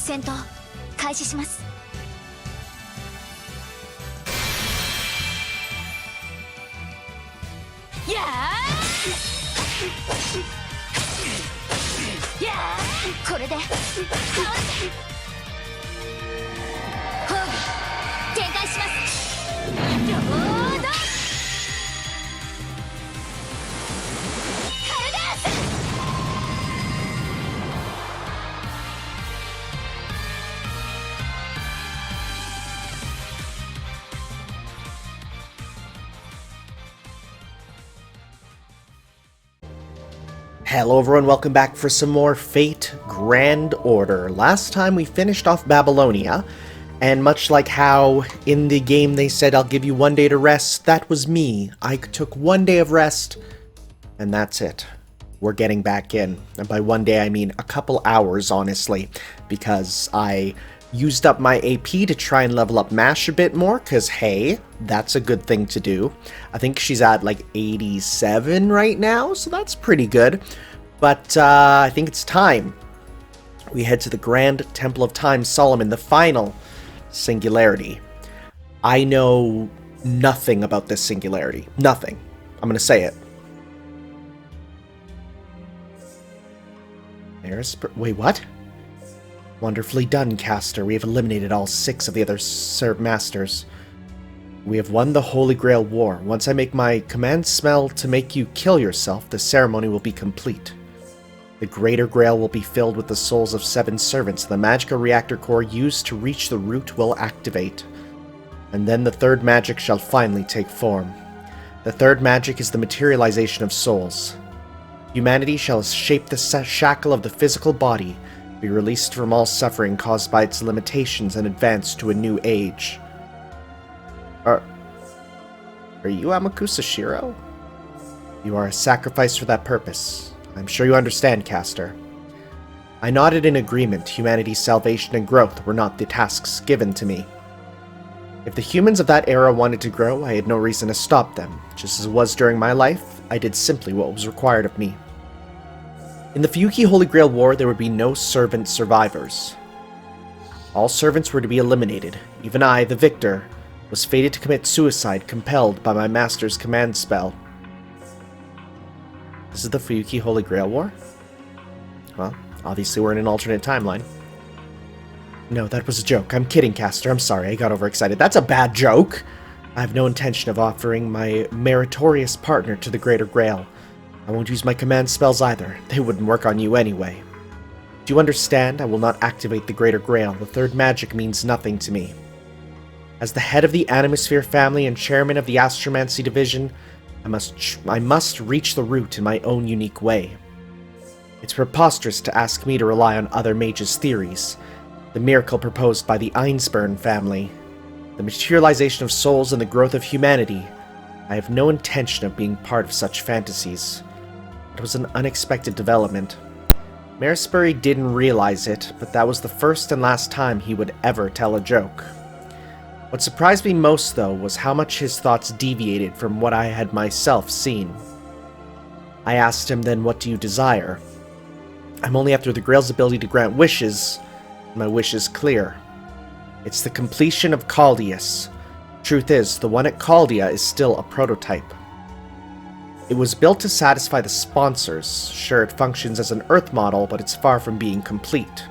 戦闘開始します。やーやーこれで倒せ。ほう展開します。よーどHello everyone, welcome back for some more Fate Grand Order. Last time we finished off Babylonia, and much like how in the game they said I'll give you 1 day to rest, that was me. I took 1 day of rest, and that's it. We're getting back in. And by 1 day I mean a couple hours, honestly, because I used up my AP to try and level up MASH a bit more, because hey, that's a good thing to do. I think she's at like 87 right now, so that's pretty good. But I think it's time we head to the Grand Temple of Time Solomon, the final Singularity. I know nothing about this Singularity. Nothing. I'm gonna say it. Wait, what? Wonderfully done, Caster. We have eliminated all 6 of the other masters. We have won the Holy Grail War. Once I make my command spell to make you kill yourself, the ceremony will be complete. The Greater Grail will be filled with the souls of 7 servants. The magical reactor core used to reach the root will activate. And then the third magic shall finally take form. The third magic is the materialization of souls. Humanity shall escape the shackle of the physical body, be released from all suffering caused by its limitations, and advance to a new age. Are you Amakusa Shiro? You are a sacrifice for that purpose. I'm sure you understand, Caster. I nodded in agreement. Humanity's salvation and growth were not the tasks given to me. If the humans of that era wanted to grow, I had no reason to stop them. Just as it was during my life, I did simply what was required of me. In the Fuyuki Holy Grail War, there would be no servant survivors. All servants were to be eliminated. Even I, the victor, was fated to commit suicide, compelled by my master's command spell. This is the Fuyuki Holy Grail War? Well, obviously we're in an alternate timeline. No, that was a joke. I'm kidding, Caster. I'm sorry, I got overexcited. That's a bad joke! I have no intention of offering my meritorious partner to the Greater Grail. I won't use my command spells either. They wouldn't work on you anyway. Do you understand? I will not activate the Greater Grail. The third magic means nothing to me. As the head of the Animosphere family and chairman of the Astromancy division, I must reach the root in my own unique way. It's preposterous to ask me to rely on other mages' theories. The miracle proposed by the Einsburn family. The materialization of souls and the growth of humanity. I have no intention of being part of such fantasies. It was an unexpected development. Marisbury didn't realize it, but that was the first and last time he would ever tell a joke. What surprised me most, though, was how much his thoughts deviated from what I had myself seen. I asked him then, what do you desire? I'm only after the Grail's ability to grant wishes, and my wish is clear. It's the completion of Chaldeus. Truth is, the one at Chaldea is still a prototype. It was built to satisfy the sponsors. Sure, it functions as an Earth model, but it's far from being complete.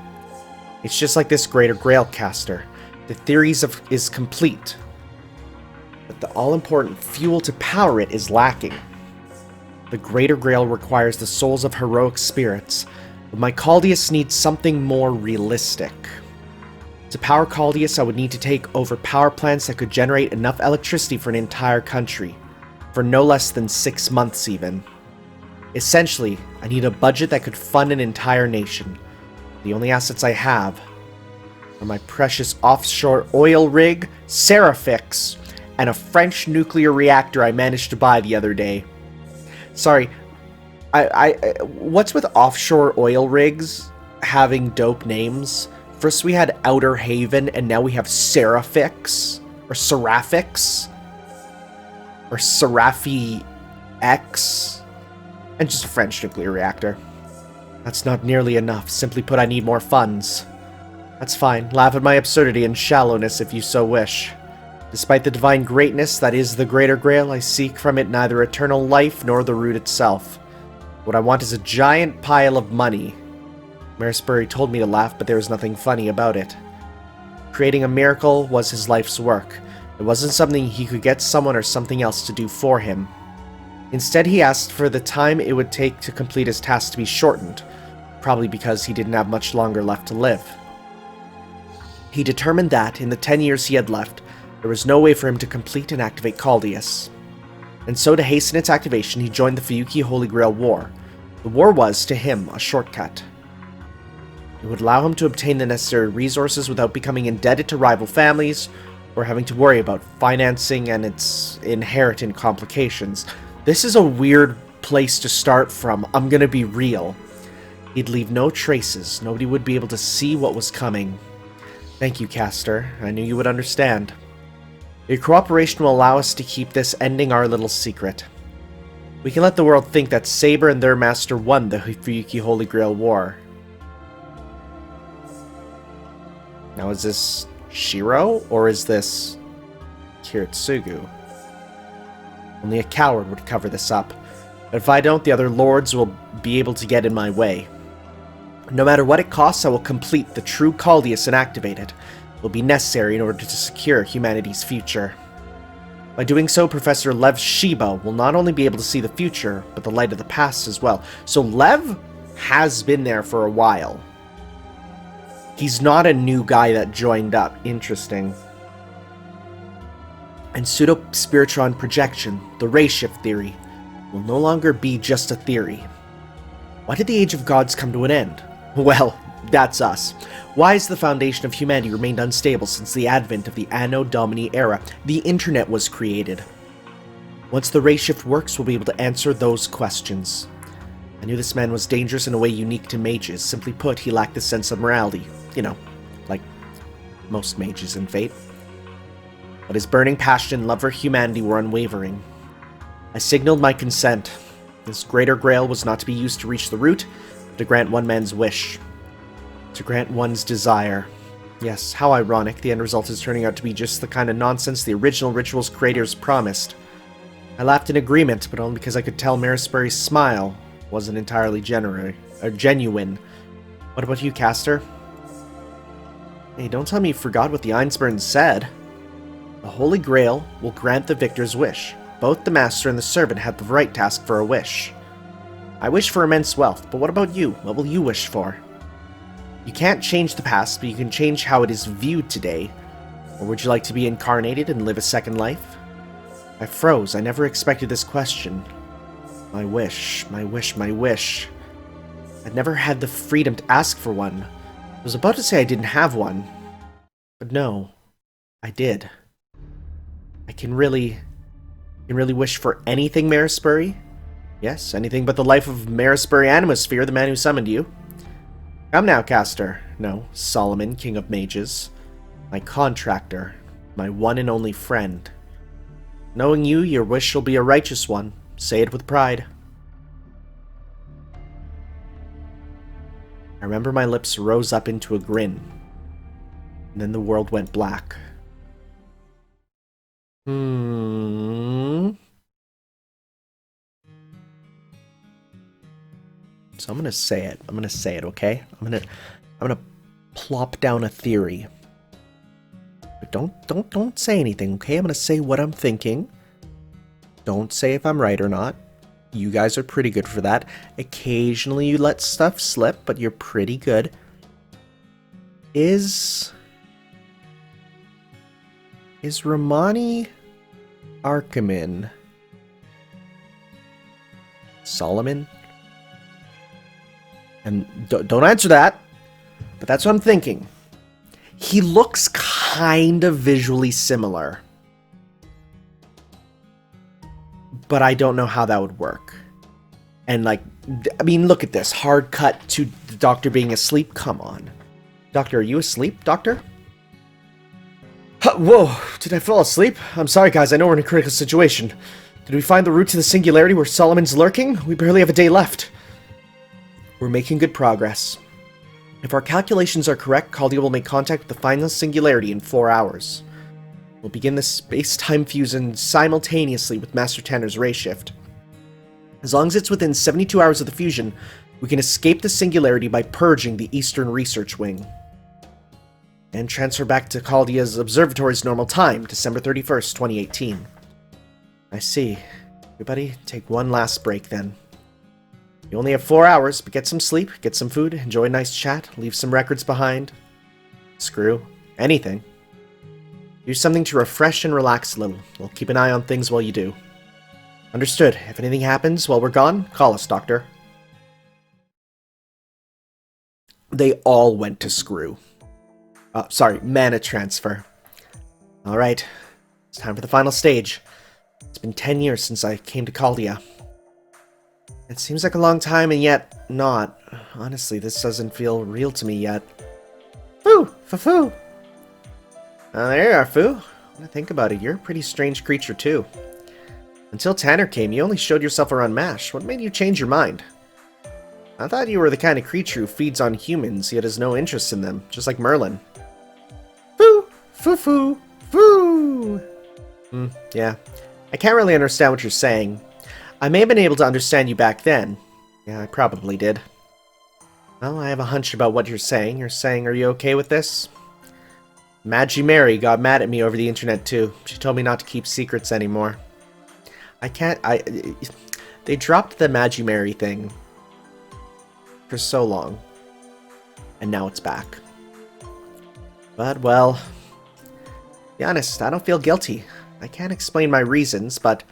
It's just like this Greater Grail Caster. The theories is complete, but the all-important fuel to power it is lacking. The Greater Grail requires the souls of heroic spirits, but my Chaldeus needs something more realistic. To power Chaldeus, I would need to take over power plants that could generate enough electricity for an entire country, for no less than 6 months even. Essentially, I need a budget that could fund an entire nation. The only assets I have are my precious offshore oil rig, Serafix, and a French nuclear reactor I managed to buy the other day. Sorry, what's with offshore oil rigs having dope names? First we had Outer Haven, and now we have Serafix, or Serafix, or Serafi X, and just a French nuclear reactor. That's not nearly enough. Simply put, I need more funds. That's fine. Laugh at my absurdity and shallowness if you so wish. Despite the divine greatness that is the Greater Grail, I seek from it neither eternal life nor the root itself. What I want is a giant pile of money. Marisbury told me to laugh, but there was nothing funny about it. Creating a miracle was his life's work. It wasn't something he could get someone or something else to do for him. Instead, he asked for the time it would take to complete his task to be shortened, probably because he didn't have much longer left to live. He determined that, in the 10 years he had left, there was no way for him to complete and activate Caldeus. And so to hasten its activation, he joined the Fuyuki Holy Grail War. The war was, to him, a shortcut. It would allow him to obtain the necessary resources without becoming indebted to rival families, or having to worry about financing and its inherent complications. This is a weird place to start from, I'm gonna be real. He'd leave no traces, nobody would be able to see what was coming. Thank you, Caster. I knew you would understand. Your cooperation will allow us to keep this ending our little secret. We can let the world think that Saber and their master won the Fuyuki Holy Grail War. Now is this Shiro, or is this Kiritsugu? Only a coward would cover this up. But if I don't, the other lords will be able to get in my way. No matter what it costs, I will complete the true Caldeus and activate it. It will be necessary in order to secure humanity's future. By doing so, Professor Lev Shiba will not only be able to see the future, but the light of the past as well. So Lev has been there for a while. He's not a new guy that joined up. Interesting. And pseudo-spiritron projection, the ray shift theory, will no longer be just a theory. Why did the Age of Gods come to an end? Well, that's us. Why has the foundation of humanity remained unstable since the advent of the Anno Domini era? The internet was created. Once the ray shift works, we'll be able to answer those questions. I knew this man was dangerous in a way unique to mages. Simply put, he lacked a sense of morality. You know, like most mages in Fate. But his burning passion and love for humanity were unwavering. I signaled my consent. This greater grail was not to be used to reach the root, but to grant one man's wish. To grant one's desire. Yes, how ironic, the end result is turning out to be just the kind of nonsense the original ritual's creators promised. I laughed in agreement, but only because I could tell Marisbury's smile wasn't entirely genuine. What about you, Caster? Hey, don't tell me you forgot what the Einsburn said. The Holy Grail will grant the victor's wish. Both the Master and the Servant had the right to ask for a wish. I wish for immense wealth, but what about you? What will you wish for? You can't change the past, but you can change how it is viewed today. Or would you like to be incarnated and live a second life? I froze. I never expected this question. My wish, my wish, my wish. I'd never had the freedom to ask for one. I was about to say I didn't have one. But no, I did. I can really wish for anything, Marisbury? Yes, anything but the life of Marisbury Animosphere, the man who summoned you. Come now, Caster. No, Solomon, King of Mages. My contractor. My one and only friend. Knowing you, your wish shall be a righteous one. Say it with pride. I remember my lips rose up into a grin. And then the world went black. So I'm gonna say it. I'm gonna say it, okay? I'm gonna plop down a theory. But don't say anything, okay? I'm gonna say what I'm thinking. Don't say if I'm right or not. You guys are pretty good for that. Occasionally you let stuff slip, but you're pretty good. Is Romani Archimin Solomon? And don't answer that, but that's what I'm thinking. He looks kind of visually similar. But I don't know how that would work. And like, I mean, look at this. Hard cut to the doctor being asleep. Come on. Doctor, are you asleep, doctor? Whoa, did I fall asleep? I'm sorry, guys. I know we're in a critical situation. Did we find the route to the singularity where Solomon's lurking? We barely have a day left. We're making good progress. If our calculations are correct, Caldia will make contact with the final singularity in 4 hours. We'll begin the space-time fusion simultaneously with Master Tanner's ray shift. As long as it's within 72 hours of the fusion, we can escape the singularity by purging the Eastern Research Wing. And transfer back to Caldia's observatory's normal time, December 31st, 2018. I see. Everybody, take one last break then. You only have 4 hours, but get some sleep, get some food, enjoy a nice chat, leave some records behind. Screw anything. Do something to refresh and relax a little. We'll keep an eye on things while you do. Understood. If anything happens while we're gone, call us, Doctor. They all went to screw. Mana transfer. Alright, it's time for the final stage. It's been 10 years since I came to Caldia. It seems like a long time, and yet not. Honestly, this doesn't feel real to me yet. Foo! Foo! There you are, Foo. When I think about it, you're a pretty strange creature, too. Until Tanner came, you only showed yourself around MASH. What made you change your mind? I thought you were the kind of creature who feeds on humans, yet has no interest in them, just like Merlin. Foo! Foo! Yeah. I can't really understand what you're saying. I may have been able to understand you back then. Yeah, I probably did. Well, I have a hunch about what you're saying. You're saying, are you okay with this? Magi Mary got mad at me over the internet, too. She told me not to keep secrets anymore. They dropped the Magi Mary thing for so long. And now it's back. But, well, to be honest, I don't feel guilty. I can't explain my reasons, but...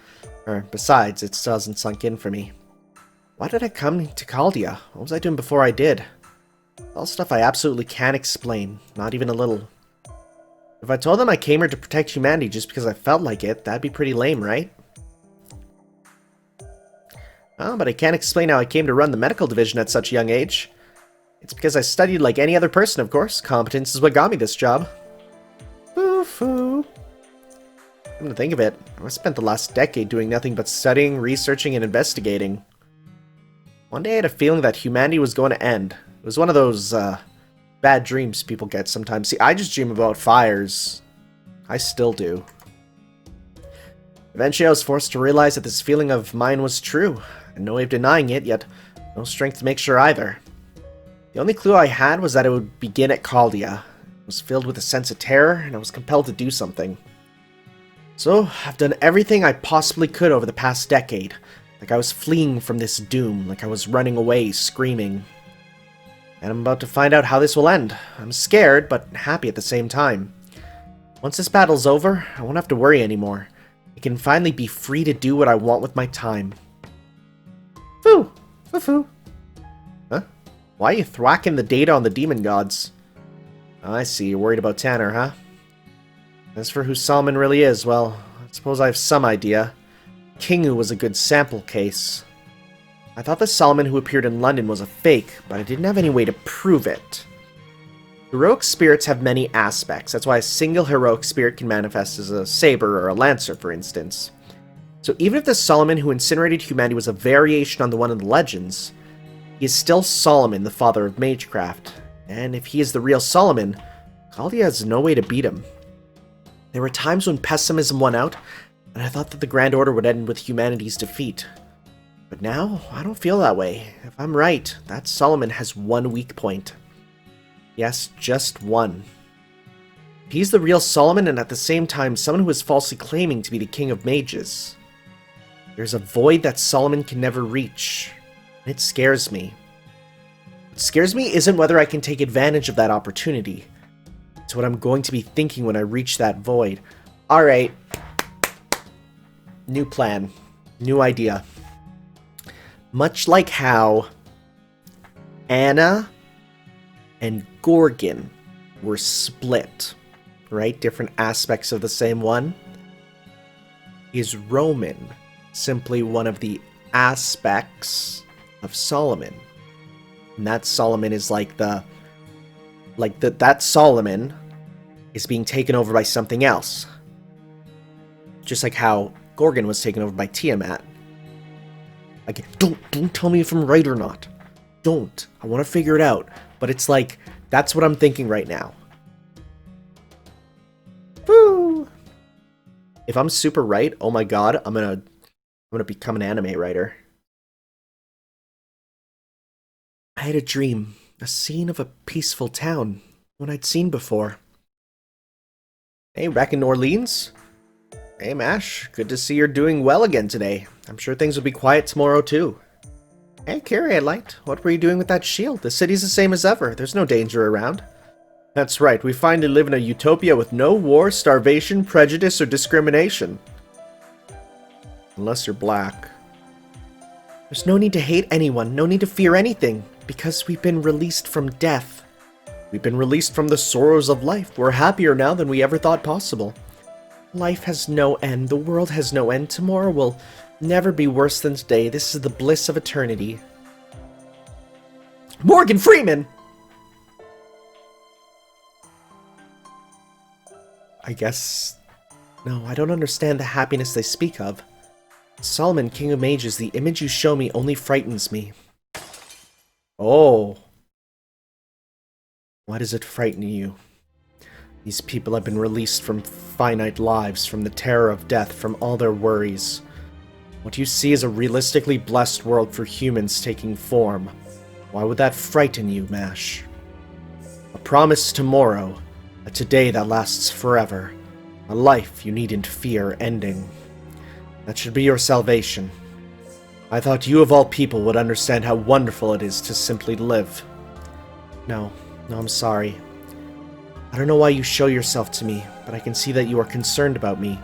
besides, it still hasn't sunk in for me. Why did I come to Caldia? What was I doing before I did? All stuff I absolutely can't explain. Not even a little. If I told them I came here to protect humanity just because I felt like it, that'd be pretty lame, right? Oh, but I can't explain how I came to run the medical division at such a young age. It's because I studied like any other person, of course. Competence is what got me this job. Foo-foo. Come to think of it, I spent the last decade doing nothing but studying, researching, and investigating. One day I had a feeling that humanity was going to end. It was one of those, bad dreams people get sometimes. See, I just dream about fires. I still do. Eventually I was forced to realize that this feeling of mine was true, and no way of denying it, yet no strength to make sure either. The only clue I had was that it would begin at Caldia. It was filled with a sense of terror, and I was compelled to do something. So, I've done everything I possibly could over the past decade. Like I was fleeing from this doom, like I was running away, screaming. And I'm about to find out how this will end. I'm scared, but happy at the same time. Once this battle's over, I won't have to worry anymore. I can finally be free to do what I want with my time. Foo! Foo-foo. Huh? Why are you thwacking the data on the demon gods? Oh, I see, you're worried about Tanner, huh? As for who Solomon really is, well, I suppose I have some idea. Kingu was a good sample case. I thought the Solomon who appeared in London was a fake, but I didn't have any way to prove it. Heroic spirits have many aspects. That's why a single heroic spirit can manifest as a saber or a lancer, for instance. So even if the Solomon who incinerated humanity was a variation on the one in the legends, he is still Solomon, the father of magecraft. And if he is the real Solomon, Caldia has no way to beat him. There were times when pessimism won out, and I thought that the Grand Order would end with humanity's defeat. But now, I don't feel that way. If I'm right, that Solomon has one weak point. Yes, just one. He's the real Solomon, and at the same time, someone who is falsely claiming to be the King of Mages. There's a void that Solomon can never reach. It scares me. What scares me isn't whether I can take advantage of that opportunity. It's what I'm going to be thinking when I reach that void. Alright. New plan. New idea. Much like how Anna and Gorgon were split, right? Different aspects of the same one. Is Roman simply one of the aspects of Solomon? And that Solomon is that Solomon is being taken over by something else. Just like how Gorgon was taken over by Tiamat. Again, don't tell me if I'm right or not. Don't. I want to figure it out. but it's like, that's what I'm thinking right now. Woo! If I'm super right, oh my god, I'm gonna become an anime writer. I had a dream, a scene of a peaceful town, one I'd seen before. Hey, back in New Orleans? Hey, Mash, good to see you're doing well again today. I'm sure things will be quiet tomorrow, too. Hey, Carrie, Light, what were you doing with that shield? The city's the same as ever. There's no danger around. That's right, we finally live in a utopia with no war, starvation, prejudice, or discrimination. Unless you're black. There's no need to hate anyone, no need to fear anything, because we've been released from death. We've been released from the sorrows of life. We're happier now than we ever thought possible. Life has no end. The world has no end. Tomorrow will never be worse than today. This is the bliss of eternity. Morgan Freeman! I guess... No, I don't understand the happiness they speak of. Solomon, King of Mages, the image you show me only frightens me. Oh. Why does it frighten you? These people have been released from finite lives, from the terror of death, from all their worries. What you see is a realistically blessed world for humans taking form. Why would that frighten you, Mash? A promise tomorrow, a today that lasts forever, a life you needn't fear ending. That should be your salvation. I thought you of all people would understand how wonderful it is to simply live. No, I'm sorry. I don't know why you show yourself to me, but I can see that you are concerned about me.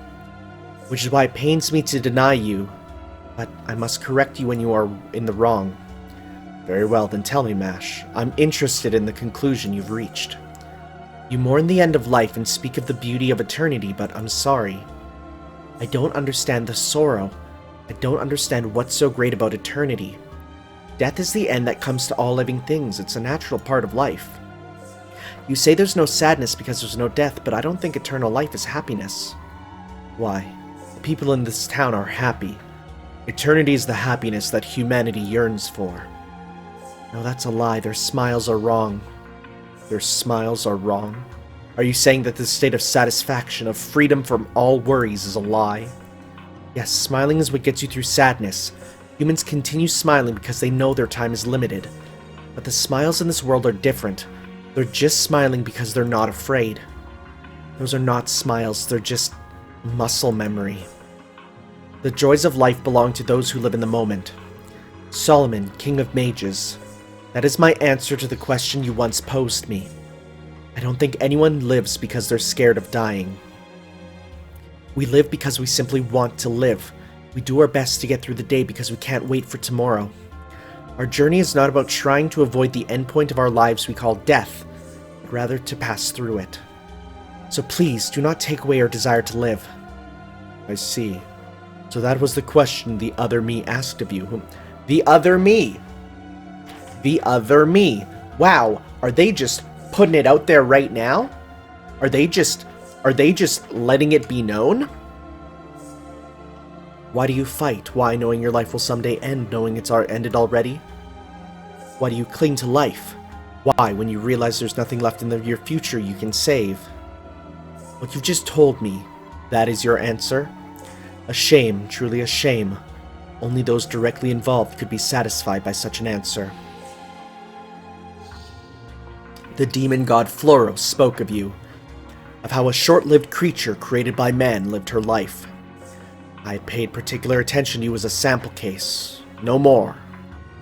Which is why it pains me to deny you, but I must correct you when you are in the wrong. Very well, then tell me, Mash. I'm interested in the conclusion you've reached. You mourn the end of life and speak of the beauty of eternity, but I'm sorry. I don't understand the sorrow. I don't understand what's so great about eternity. Death is the end that comes to all living things. It's a natural part of life. You say there's no sadness because there's no death, but I don't think eternal life is happiness. Why? The people in this town are happy. Eternity is the happiness that humanity yearns for. No, that's a lie. Their smiles are wrong. Their smiles are wrong? Are you saying that this state of satisfaction, of freedom from all worries, is a lie? Yes, smiling is what gets you through sadness. Humans continue smiling because they know their time is limited. But the smiles in this world are different. They're just smiling because they're not afraid. Those are not smiles, they're just muscle memory. The joys of life belong to those who live in the moment. Solomon, King of Mages. That is my answer to the question you once posed me. I don't think anyone lives because they're scared of dying. We live because we simply want to live. We do our best to get through the day because we can't wait for tomorrow. Our journey is not about trying to avoid the endpoint of our lives we call death, but rather to pass through it. So please, do not take away our desire to live. I see. So that was the question the other me asked of you. The other me! The other me! Wow, are they just putting it out there right now? Are they just letting it be known? Why do you fight? Why, knowing your life will someday end, knowing it's ended already? Why do you cling to life? Why, when you realize there's nothing left in your future you can save? What you've just told me, that is your answer? A shame, truly a shame. Only those directly involved could be satisfied by such an answer. The demon god Floros spoke of you, of how a short-lived creature created by man lived her life. I had paid particular attention to you as a sample case. No more.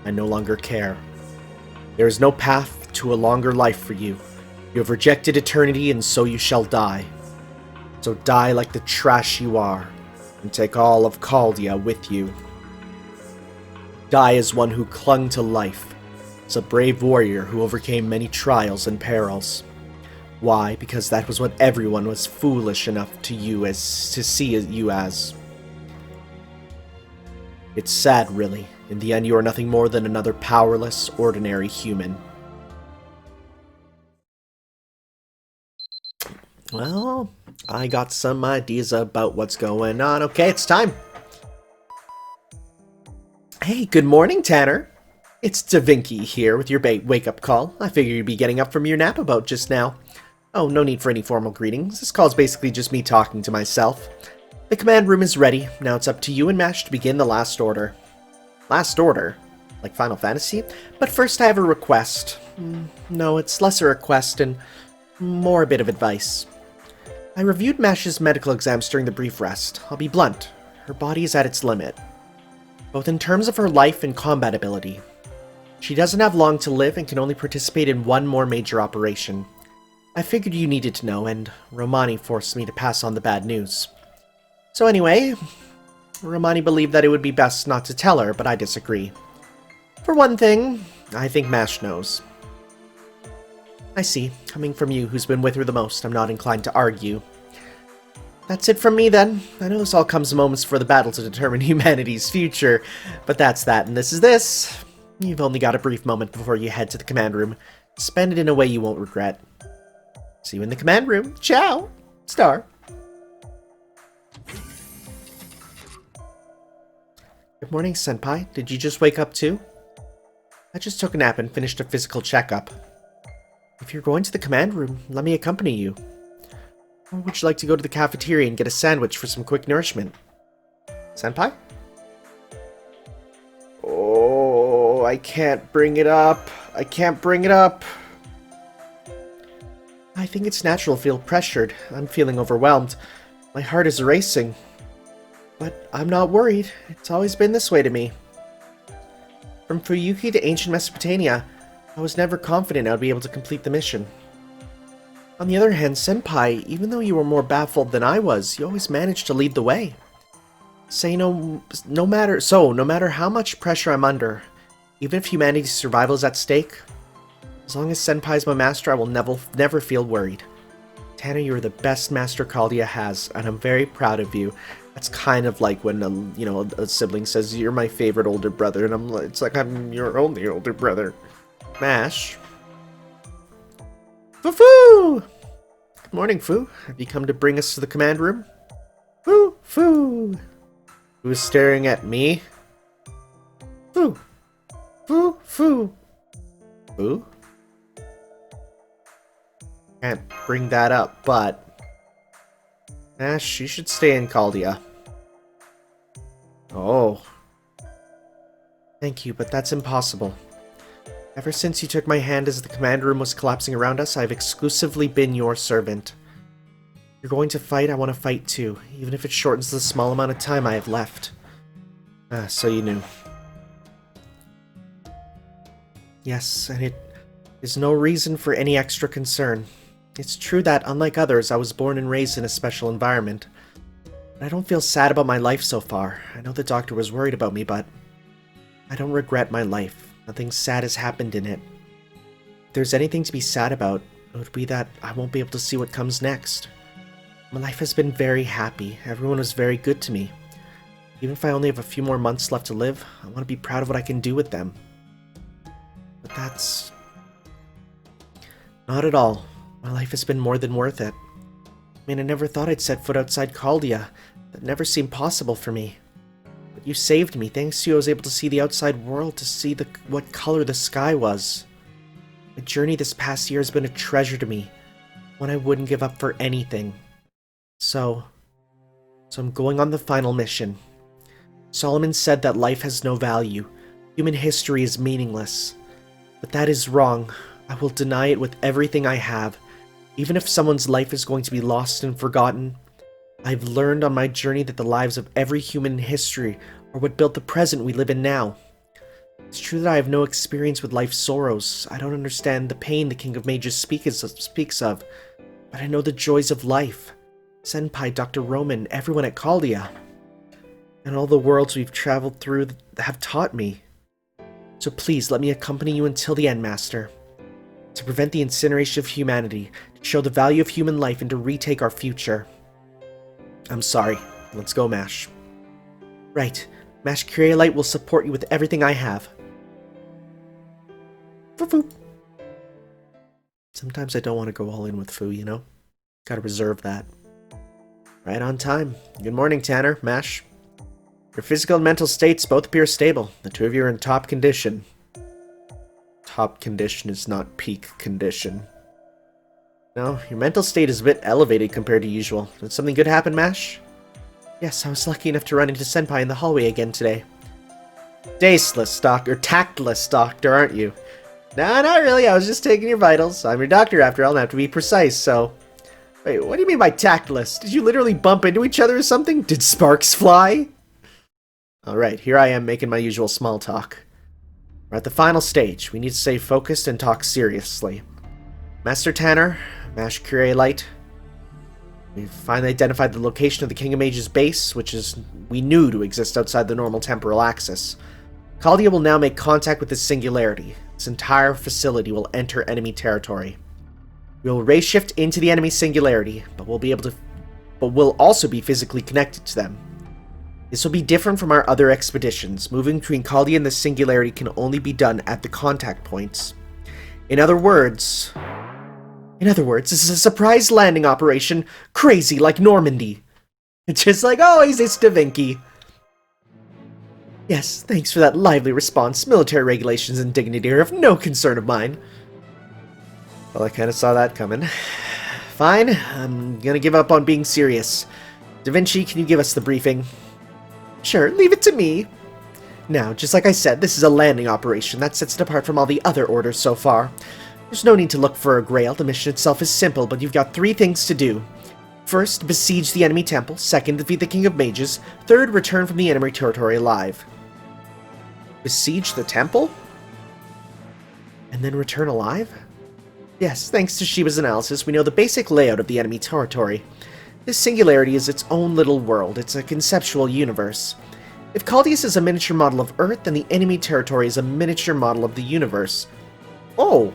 I no longer care. There is no path to a longer life for you. You have rejected eternity, and so you shall die. So die like the trash you are, and take all of Chaldea with you. Die as one who clung to life, as a brave warrior who overcame many trials and perils. Why? Because that was what everyone was foolish enough to see you as. It's sad, really. In the end, you are nothing more than another powerless, ordinary human. Well, I got some ideas about what's going on. Okay, it's time. Hey, good morning, Tanner. It's Davy here with your wake-up call. I figure you'd be getting up from your nap about just now. Oh, no need for any formal greetings. This call's basically just me talking to myself. The command room is ready. Now it's up to you and Mash to begin the last order. Last order? Like Final Fantasy? But first I have a request. No, it's less a request and more a bit of advice. I reviewed Mash's medical exams during the brief rest. I'll be blunt. Her body is at its limit, both in terms of her life and combat ability. She doesn't have long to live and can only participate in one more major operation. I figured you needed to know, and Romani forced me to pass on the bad news. So anyway, Romani believed that it would be best not to tell her, but I disagree. For one thing, I think Mash knows. I see. Coming from you, who's been with her the most, I'm not inclined to argue. That's it from me, then. I know this all comes moments before the battle to determine humanity's future, but that's that, and this is this. You've only got a brief moment before you head to the command room. Spend it in a way you won't regret. See you in the command room. Ciao! Star. Good morning, Senpai. Did you just wake up too? I just took a nap and finished a physical checkup. If you're going to the command room, let me accompany you. Or would you like to go to the cafeteria and get a sandwich for some quick nourishment? Senpai? Oh, I can't bring it up. I can't bring it up. I think it's natural to feel pressured. I'm feeling overwhelmed. My heart is racing. But I'm not worried. It's always been this way to me. From Fuyuki to ancient Mesopotamia, I was never confident I would be able to complete the mission. On the other hand, Senpai, even though you were more baffled than I was, you always managed to lead the way. No matter how much pressure I'm under, even if humanity's survival is at stake, as long as Senpai's my master, I will never feel worried. Tanner, you are the best master Caldia has, and I'm very proud of you. That's kind of like when a sibling says, "You're my favorite older brother," and it's like I'm your only older brother. Mash. Foo-foo! Good morning, Foo. Have you come to bring us to the command room? Foo-foo! Who's staring at me? Foo! Foo-foo! Foo? Can't bring that up, but... Ash, you should stay in Caldia. Oh. Thank you, but that's impossible. Ever since you took my hand as the command room was collapsing around us, I've exclusively been your servant. You're going to fight, I want to fight too, even if it shortens the small amount of time I have left. So you knew. Yes, and it is no reason for any extra concern. It's true that, unlike others, I was born and raised in a special environment. But I don't feel sad about my life so far. I know the doctor was worried about me, but I don't regret my life. Nothing sad has happened in it. If there's anything to be sad about, it would be that I won't be able to see what comes next. My life has been very happy. Everyone was very good to me. Even if I only have a few more months left to live, I want to be proud of what I can do with them. But that's... not at all. My life has been more than worth it. I mean, I never thought I'd set foot outside Caldia. That never seemed possible for me. But you saved me. Thanks to you, I was able to see the outside world, to see what color the sky was. My journey this past year has been a treasure to me, one I wouldn't give up for anything. So I'm going on the final mission. Solomon said that life has no value. Human history is meaningless. But that is wrong. I will deny it with everything I have. Even if someone's life is going to be lost and forgotten, I've learned on my journey that the lives of every human in history are what built the present we live in now. It's true that I have no experience with life's sorrows. I don't understand the pain the King of Mages speaks of, but I know the joys of life. Senpai, Dr. Roman, everyone at Caldia, and all the worlds we've traveled through have taught me. So please, let me accompany you until the end, Master. To prevent the incineration of humanity, to show the value of human life, and to retake our future. I'm sorry. Let's go, Mash. Right. Mash Curiolite will support you with everything I have. Foo-foo. Sometimes I don't want to go all in with Foo, you know? Gotta reserve that. Right on time. Good morning, Tanner. Mash. Your physical and mental states both appear stable. The two of you are in top condition. top condition is not peak condition. No, your mental state is a bit elevated compared to usual. Did something good happen, Mash? Yes, I was lucky enough to run into Senpai in the hallway again today. Tactless doctor, aren't you? Nah, not really. I was just taking your vitals. I'm your doctor after all, and I have to be precise, so... Wait, what do you mean by tactless? Did you literally bump into each other or something? Did sparks fly? Alright, here I am making my usual small talk. We're at the final stage. We need to stay focused and talk seriously. Master Tanner, Mash Curie Light. We've finally identified the location of the King of Mages base, which we knew to exist outside the normal temporal axis. Caldia will now make contact with the Singularity. This entire facility will enter enemy territory. We will ray shift into the enemy Singularity, but we'll also be physically connected to them. This will be different from our other expeditions. Moving between Caldia and the Singularity can only be done at the contact points. In other words, this is a surprise landing operation, crazy like Normandy. Just like always, it's Da Vinci. Yes, thanks for that lively response. Military regulations and dignity are of no concern of mine. Well, I kind of saw that coming. Fine, I'm gonna give up on being serious. Da Vinci, can you give us the briefing? Sure, leave it to me. Now, just like I said, this is a landing operation. That sets it apart from all the other orders so far. There's no need to look for a grail. The mission itself is simple, but you've got 3 things to do. First, besiege the enemy temple. Second, defeat the King of Mages. Third, return from the enemy territory alive. Besiege the temple? And then return alive? Yes, thanks to Shiba's analysis, we know the basic layout of the enemy territory. This Singularity is its own little world. It's a conceptual universe. If Caldius is a miniature model of Earth, then the enemy territory is a miniature model of the universe. Oh!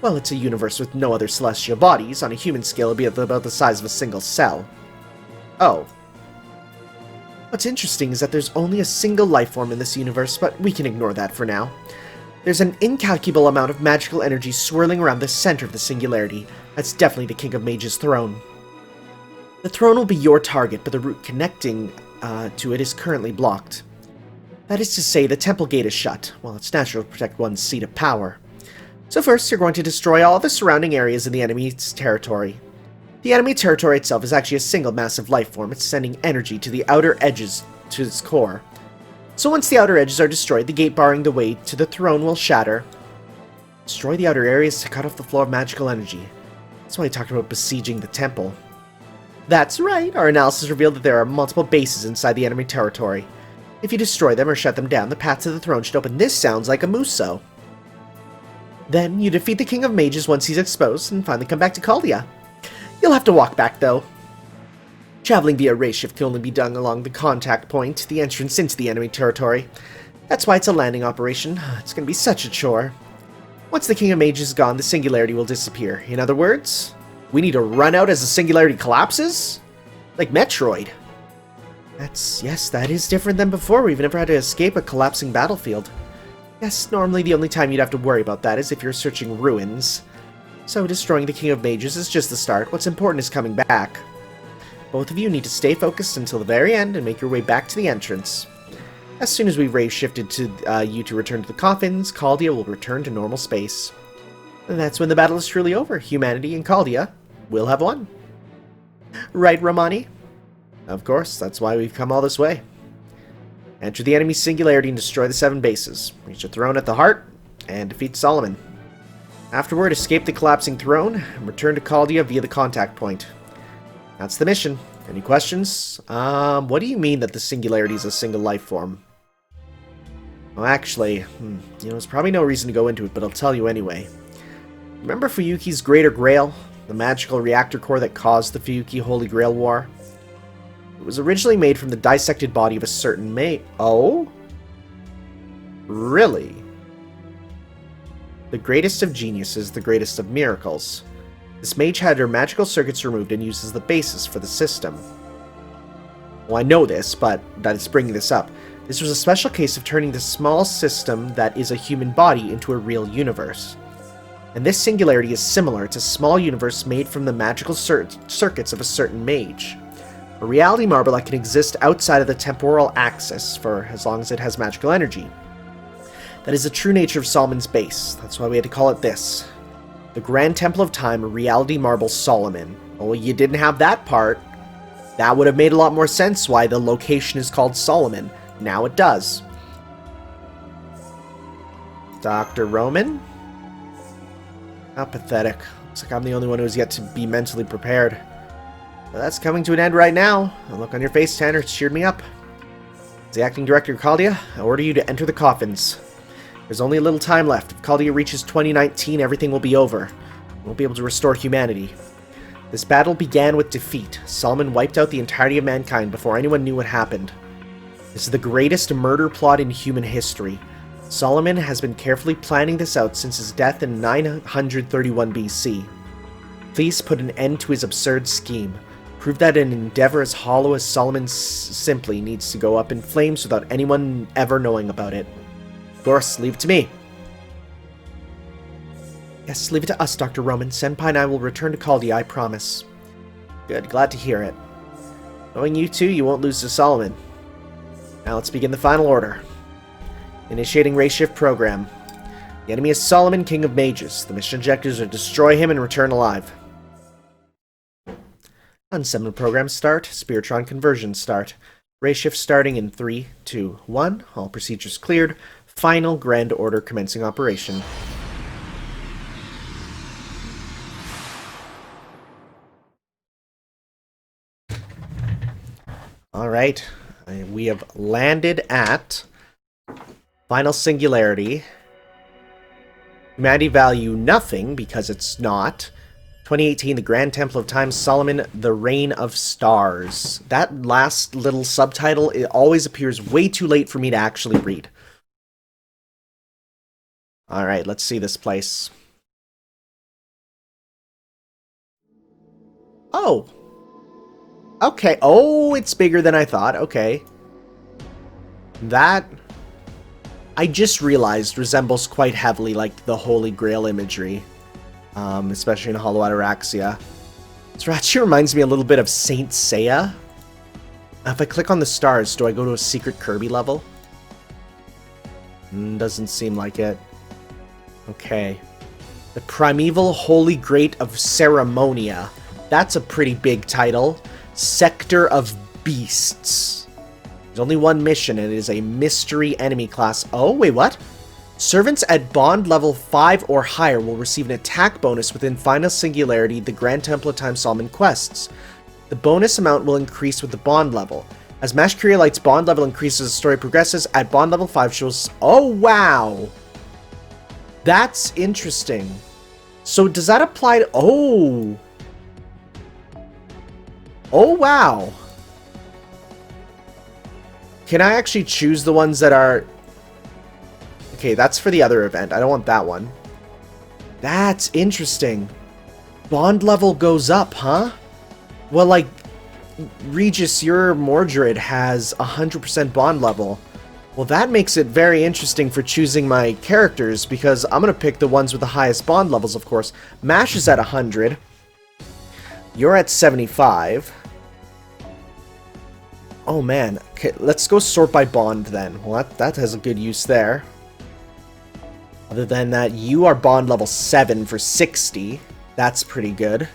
Well, it's a universe with no other celestial bodies. On a human scale, it'd be about the size of a single cell. Oh. What's interesting is that there's only a single life form in this universe, but we can ignore that for now. There's an incalculable amount of magical energy swirling around the center of the Singularity. That's definitely the King of Mages' throne. The throne will be your target, but the route connecting to it is currently blocked. That is to say, the temple gate is shut. Well, it's natural to protect one's seat of power. So first, you're going to destroy all the surrounding areas in the enemy's territory. The enemy territory itself is actually a single massive life form. It's sending energy to the outer edges to its core. So once the outer edges are destroyed, the gate barring the way to the throne will shatter. Destroy the outer areas to cut off the flow of magical energy. That's why I talked about besieging the temple. That's right, our analysis revealed that there are multiple bases inside the enemy territory. If you destroy them or shut them down, the path to the throne should open. This sounds like a muso. Then you defeat the King of Mages once he's exposed, and finally come back to Caldia. You'll have to walk back, though. Traveling via ray shift can only be done along the contact point, the entrance into the enemy territory. That's why it's a landing operation. It's gonna be such a chore. Once the King of Mages is gone, the Singularity will disappear. In other words, we need to run out as the Singularity collapses? Like Metroid. Yes, that is different than before. We've never had to escape a collapsing battlefield. Yes, normally the only time you'd have to worry about that is if you're searching ruins. So destroying the King of Mages is just the start. What's important is coming back. Both of you need to stay focused until the very end and make your way back to the entrance. As soon as we've ray shifted to you to return to the coffins, Caldia will return to normal space. And that's when the battle is truly over. Humanity and Caldia will have won. Right, Romani? Of course, that's why we've come all this way. Enter the enemy Singularity and destroy the 7 bases. Reach the throne at the heart, and defeat Solomon. Afterward, escape the collapsing throne, and return to Caldia via the contact point. That's the mission. Any questions? What do you mean that the Singularity is a single life form? Well, actually, there's probably no reason to go into it, but I'll tell you anyway. Remember Fuyuki's Greater Grail? The magical reactor core that caused the Fuyuki Holy Grail War? It was originally made from the dissected body of a certain mage. Oh? Really? The greatest of geniuses, the greatest of miracles. This mage had her magical circuits removed and uses the basis for the system. Well, I know this, but that is bringing this up. This was a special case of turning the small system that is a human body into a real universe. And this Singularity is similar. It's a small universe made from the magical circuits of a certain mage. A reality marble that can exist outside of the temporal axis for as long as it has magical energy. That is the true nature of Solomon's base. That's why we had to call it this. The Grand Temple of Time, Reality Marble Solomon. Well, you didn't have that part. That would have made a lot more sense why the location is called Solomon. Now it does. Dr. Roman? How pathetic. Looks like I'm the only one who's yet to be mentally prepared. But that's coming to an end right now. The look on your face, Tanner, cheered me up. As the acting director called you, I order you to enter the coffins. There's only a little time left. If Caldia reaches 2019, everything will be over. We won't be able to restore humanity. This battle began with defeat. Solomon wiped out the entirety of mankind before anyone knew what happened. This is the greatest murder plot in human history. Solomon has been carefully planning this out since his death in 931 BC. Please put an end to his absurd scheme. Prove that an endeavor as hollow as Solomon's simply needs to go up in flames without anyone ever knowing about it. Of course, leave it to me. Yes, leave it to us, Dr. Roman. Senpai and I will return to Caldia, I promise. Good, glad to hear it. Knowing you two, you won't lose to Solomon. Now let's begin the final order. Initiating race shift program. The enemy is Solomon, King of Mages. The mission objectives are destroy him and return alive. Unsummon program start. Spiritron conversion start. Race shift starting in 3, 2, 1. All procedures cleared. Final grand order commencing operation. Alright. We have landed at Final Singularity. Humanity value nothing, because it's not. 2018, the Grand Temple of Time, Solomon, the Reign of Stars. That last little subtitle, it always appears way too late for me to actually read. Alright, let's see this place. Oh! Okay, oh, it's bigger than I thought, okay. That, I just realized, resembles quite heavily like the Holy Grail imagery. Especially in Hollow Ataraxia. This actually reminds me a little bit of Saint Seiya. If I click on the stars, do I go to a secret Kirby level? Doesn't seem like it. Okay. The Primeval Holy Great of Ceremonia. That's a pretty big title. Sector of Beasts. There's only one mission, and it is a mystery enemy class. Oh, wait, what? Servants at bond level 5 or higher will receive an attack bonus within Final Singularity, the Grand Temple of Time Solomon quests. The bonus amount will increase with the bond level. As Mash Light's bond level increases as the story progresses, at bond level 5 she will... Oh, wow! That's interesting. So does that apply to... Oh! Oh, wow! Can I actually choose the ones that are... Okay, that's for the other event. I don't want that one. That's interesting. Bond level goes up, huh? Well, like, Regis, your Mordred has 100% bond level. Well, that makes it very interesting for choosing my characters, because I'm going to pick the ones with the highest bond levels, of course. Mash is at 100. You're at 75. Oh, man. Okay, let's go sort by bond, then. Well, that has a good use there. Other than that, you are bond level 7 for 60. That's pretty good.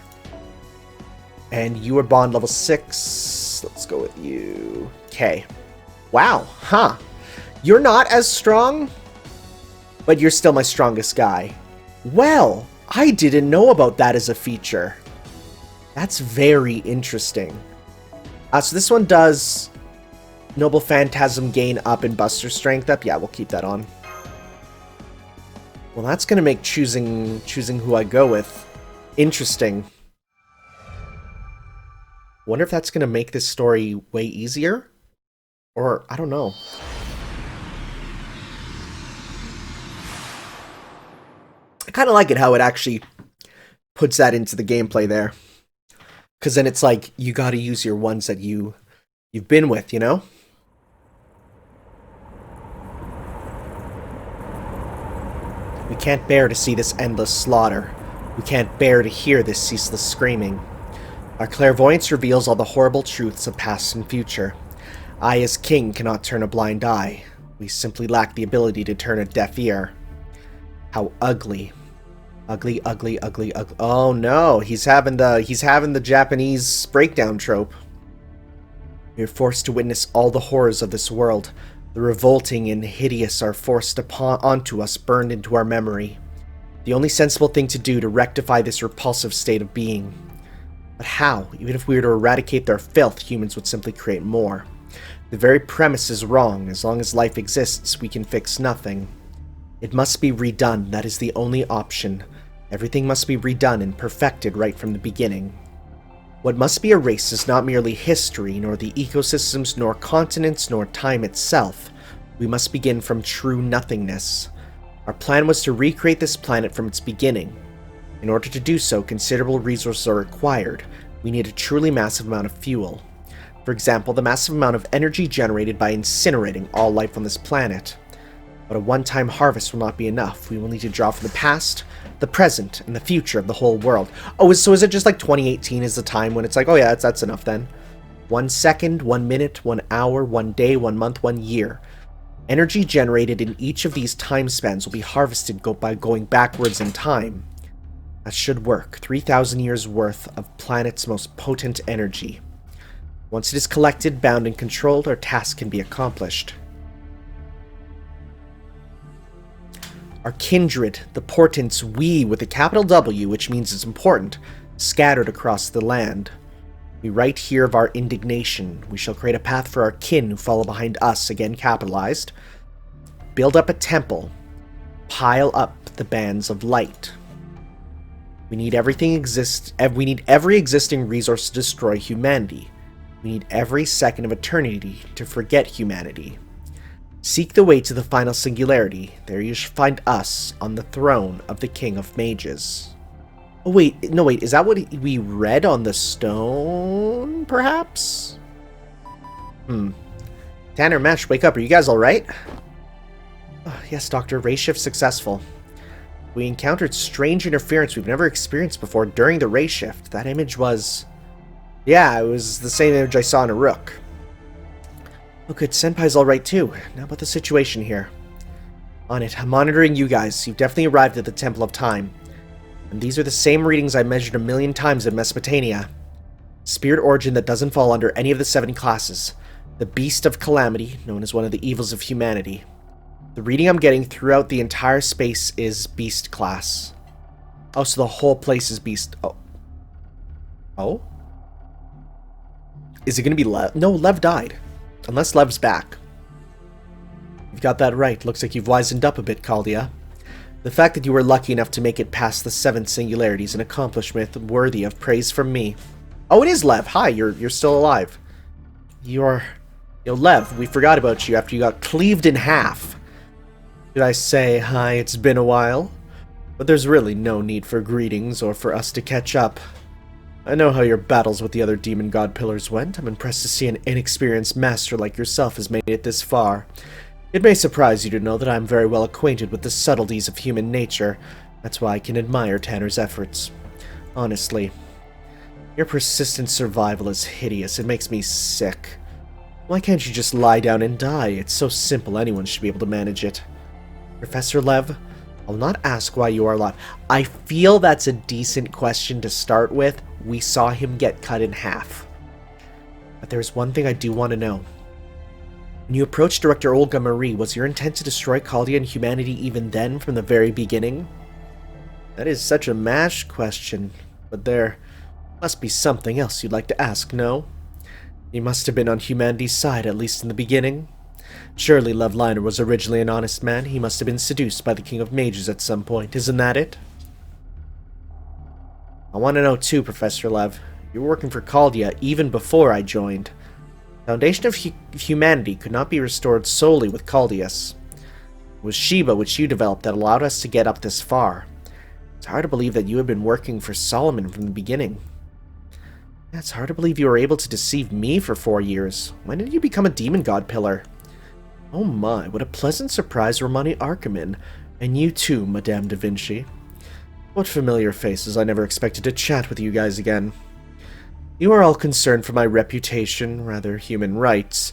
And you are bond level 6. Let's go with you. Okay. Wow. Huh. You're not as strong, but you're still my strongest guy. Well, I didn't know about that as a feature. That's very interesting. So this one does Noble Phantasm gain up and Buster Strength up. Yeah, we'll keep that on. Well, that's going to make choosing who I go with interesting. Wonder if that's going to make this story way easier? Or, I don't know. I kind of like it how it actually puts that into the gameplay there. Because then it's like, you got to use your ones that you've been with, you know? We can't bear to see this endless slaughter. We can't bear to hear this ceaseless screaming. Our clairvoyance reveals all the horrible truths of past and future. I, as king, cannot turn a blind eye. We simply lack the ability to turn a deaf ear. How ugly. Ugly, ugly, ugly, ugly. Oh no, he's having the Japanese breakdown trope. We are forced to witness all the horrors of this world. The revolting and hideous are forced onto us, burned into our memory. The only sensible thing to do to rectify this repulsive state of being. But how? Even if we were to eradicate their filth, humans would simply create more. The very premise is wrong. As long as life exists, we can fix nothing. It must be redone. That is the only option. Everything must be redone and perfected right from the beginning. What must be erased is not merely history, nor the ecosystems, nor continents, nor time itself. We must begin from true nothingness. Our plan was to recreate this planet from its beginning. In order to do so, considerable resources are required. We need a truly massive amount of fuel. For example, the massive amount of energy generated by incinerating all life on this planet. But a one-time harvest will not be enough. We will need to draw from the past, the present, and the future of the whole world. Oh, so is it just like 2018 is the time when it's like, oh yeah, that's enough then? 1 second, 1 minute, 1 hour, 1 day, 1 month, 1 year. Energy generated in each of these time spans will be harvested by going backwards in time. That should work. 3,000 years worth of planet's most potent energy. Once it is collected, bound, and controlled, our task can be accomplished. Our kindred, the portents we with a capital W, which means it's important, scattered across the land. We write here of our indignation. We shall create a path for our kin who follow behind us, again capitalized. Build up a temple. Pile up the bands of light. We need every existing resource to destroy humanity. We need every second of eternity to forget humanity. Seek the way to the final singularity. There you shall find us on the throne of the King of Mages. Oh wait, no wait, is that what we read on the stone, perhaps? Tanner, Mesh, wake up, are you guys alright? Oh, yes, Doctor, race shift successful. We encountered strange interference we've never experienced before during the race shift. That image was... yeah, it was the same image I saw in a rook. Oh good, Senpai's alright too. Now about the situation here. On it, I'm monitoring you guys. You've definitely arrived at the Temple of Time. And these are the same readings I measured 1,000,000 times in Mesopotamia. Spirit origin that doesn't fall under any of the 7 classes. The Beast of Calamity, known as one of the evils of humanity. The reading I'm getting throughout the entire space is Beast class. Oh, so the whole place is Beast. Oh. Oh? Is it going to be Lev? No, Lev died. Unless Lev's back. You've got that right. Looks like you've wizened up a bit, Caldia. The fact that you were lucky enough to make it past the 7 singularities is an accomplishment worthy of praise from me. Oh, it is Lev. Hi, you're still alive. Yo, Lev, we forgot about you after you got cleaved in half. Did I say hi, it's been a while? But there's really no need for greetings or for us to catch up. I know how your battles with the other demon god pillars went. I'm impressed to see an inexperienced master like yourself has made it this far. It may surprise you to know that I'm very well acquainted with the subtleties of human nature. That's why I can admire Tanner's efforts. Honestly, your persistent survival is hideous. It makes me sick. Why can't you just lie down and die? It's so simple, anyone should be able to manage it. Professor Lev, I'll not ask why you are alive. I feel that's a decent question to start with. We saw him get cut in half. But there's one thing I do want to know. When you approached Director Olga Marie, was your intent to destroy Caldia and humanity even then, from the very beginning? That is such a MASH question, but there must be something else you'd like to ask, no? You must have been on humanity's side, at least in the beginning. Surely Lev Liner was originally an honest man. He must have been seduced by the King of Mages at some point, isn't that it? I want to know too, Professor Lev. You were working for Caldia even before I joined. The foundation of humanity could not be restored solely with Caldius. It was Sheba which you developed that allowed us to get up this far. It's hard to believe that you had been working for Solomon from the beginning. It's hard to believe you were able to deceive me for 4 years. When did you become a demon god pillar? Oh my, what a pleasant surprise, Romani Archiman. And you too, Madame da Vinci. What familiar faces. I never expected to chat with you guys again. You are all concerned for my reputation, rather human rights.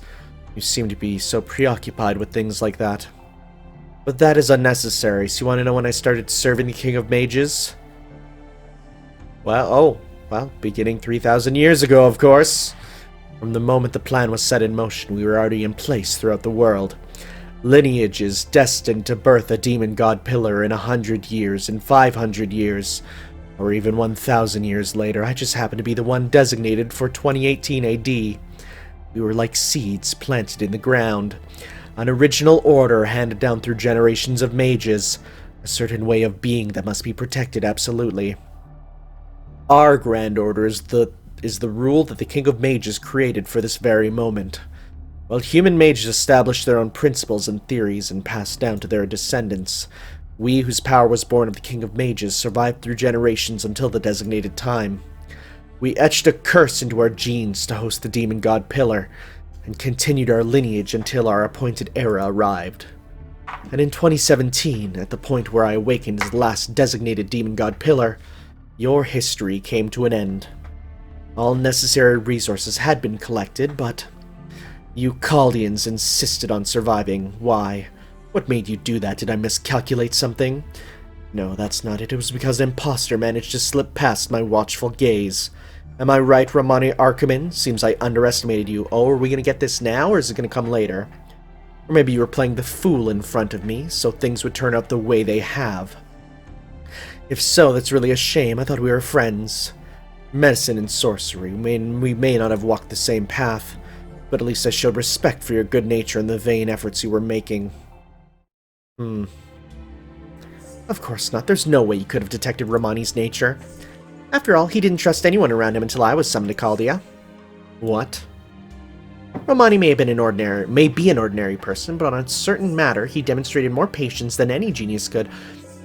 You seem to be so preoccupied with things like that. But that is unnecessary. So you want to know when I started serving the King of Mages? Well, beginning 3,000 years ago, of course. From the moment the plan was set in motion, we were already in place throughout the world. Lineages destined to birth a demon god pillar in 100 years, in 500 years, or even 1,000 years later. I just happened to be the one designated for 2018 AD. We were like seeds planted in the ground. An original order handed down through generations of mages. A certain way of being that must be protected absolutely. Our Grand Order is the rule that the King of Mages created for this very moment. While human mages established their own principles and theories and passed down to their descendants, we, whose power was born of the King of Mages, survived through generations until the designated time. We etched a curse into our genes to host the demon god pillar, and continued our lineage until our appointed era arrived. And in 2017, at the point where I awakened as the last designated demon god pillar, your history came to an end. All necessary resources had been collected, but you Chaldeans insisted on surviving. Why? What made you do that? Did I miscalculate something? No, that's not it. It was because an imposter managed to slip past my watchful gaze. Am I right, Romani Archiman? Seems I underestimated you. Oh, are we gonna get this now, or is it gonna come later? Or maybe you were playing the fool in front of me, so things would turn out the way they have. If so, that's really a shame. I thought we were friends. Medicine and sorcery. We may not have walked the same path, but at least I showed respect for your good nature and the vain efforts you were making. Of course not. There's no way you could have detected Romani's nature. After all, he didn't trust anyone around him until I was summoned to Chaldea. What? Romani may be an ordinary person, but on a certain matter, he demonstrated more patience than any genius could.